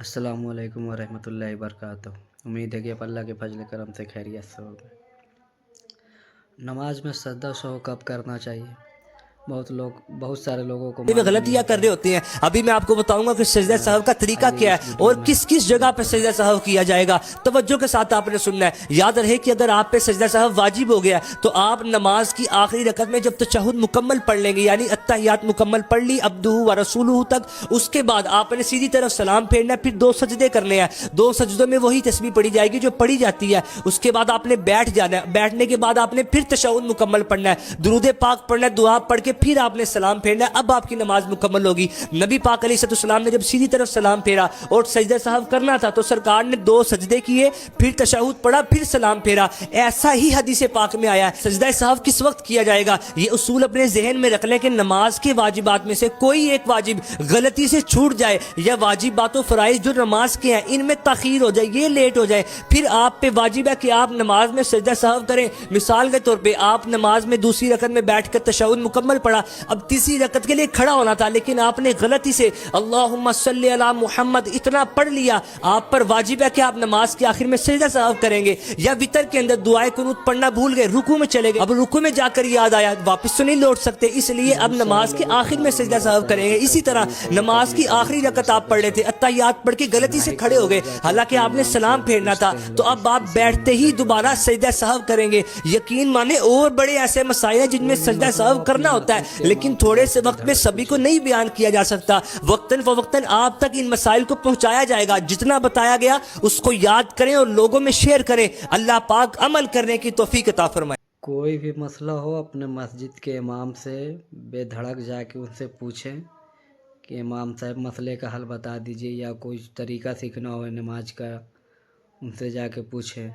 अस्सलामु अलैकुम वरहमतुल्लाहि वबरकातुहू। उम्मीद है कि आप अल्लाह के फजल करम से खैरियत से होंगे। नमाज में सजदा सहो कब करना चाहिए? बहुत सारे लोगों को में मालूम नहीं गलतियां कर होता रहे है। होते हैं। अभी मैं आपको बताऊंगा कि सजदा सहव का तरीका आइए क्या इस है वीडियो और में किस किस जगह पे बताते सजदा हैं। सहव किया जाएगा। तवज्जो के साथ आपने सुनना है। याद रहे कि अगर आप पे सजदा सहव वाजिब हो गया तो आप नमाज की आखिरी रकत में जब तशहुद मुकम्मल पढ़ लेंगे, यानी अत्तहियात मुकम्मल पढ़ ली अब्दुहु व रसूलुहु तक, उसके बाद आपने सीधी तरफ सलाम फेरना है, फिर दो सजदे करने हैं। दो सजदों में वही तस्बीह पढ़ी जाएगी जो पढ़ी जाती है। उसके बाद आपने बैठ जाना है। बैठने के बाद आपने फिर तशहुद मुकम्मल पढ़ना है, दुरूद पाक पढ़ना है, दुआ पढ़ के फिर आपने सलाम फेरना है। अब आपकी नमाज मुकम्मल होगी। नबी पाक अलैहिस्सलाम ने जब सीधी तरफ सलाम फेरा और सजदे साहब करना था तो सरकार ने दो सजदे किए, फिर तशहुद पढ़ा, फिर सलाम फेरा। ऐसा ही हदीस पाक में आया है। सजदा साहब किस वक्त किया जाएगा, ये उसूल अपने जहन में रख लें कि नमाज के वाजिबात में से कोई एक वाजिब गलती से छूट जाए या वाजिबात फ़राइज़ जो नमाज के हैं इनमें तखीर हो जाए, ये लेट हो जाए, फिर आप पे वाजिब है कि आप नमाज में सजदा साहब करें। मिसाल के तौर पे आप नमाज में दूसरी रकत में बैठ कर तशहुद मुकम्मल पढ़ा, अब तीसरी रकत के लिए खड़ा होना था लेकिन आपने गलती से अल्लाहुम्मा सल्ली अला मुहम्मद इतना पढ़ लिया। आप पर वाजिब है कि आप नमाज के आखिर में सजदा साहब करेंगे। या वितर के अंदर दुआए कुनूत पढ़ना भूल गए, रुकू में चले गए, अब रुकू में जाकर याद आया, वापस तो नहीं लौट सकते, इसलिए अब बहुत सारे नमाज के लोगों को आखिर में पता सजदा नहीं साहब रहता है करेंगे। कि इसी तरह तशहुद पढ़ने नमाज की कब आखिरी सजदा रकत कर आप पढ़ सकते रहे थे, हैं। अत्तहियात पढ़ के गलती से भाई खड़े हो कई गए, लोग जाके हालांकि अपने आपने इमाम से सलाम फेरना था, पूछते हैं तो लोग अब आप इसी बैठते ही मसले दोबारा पे। सजदा साहब करेंगे। यकीन माने और बड़े ऐसे मसाइल हैं जिनमें कोई भी सजदा मसला हो साहब करना अपने होता मस्जिद है के लेकिन इमाम से थोड़े से जाके वक्त में बेधड़क सभी को पूछे। नहीं बयान किया जा सकता। वक्तन फवक्तन आप तक इन मसाइल को पहुंचाया जाएगा। जितना बताया गया उसको याद करें और लोगों में शेयर करें। अल्लाह पाक अमल करने की तौफीक अता फरमाए। कोई भी मसला हो अपने मस्जिद के इमाम से बेधड़क जाके उनसे पूछें कि इमाम साहब मसले का हल बता दीजिए, या कोई तरीका सीखना हो नमाज का उनसे जाके पूछें।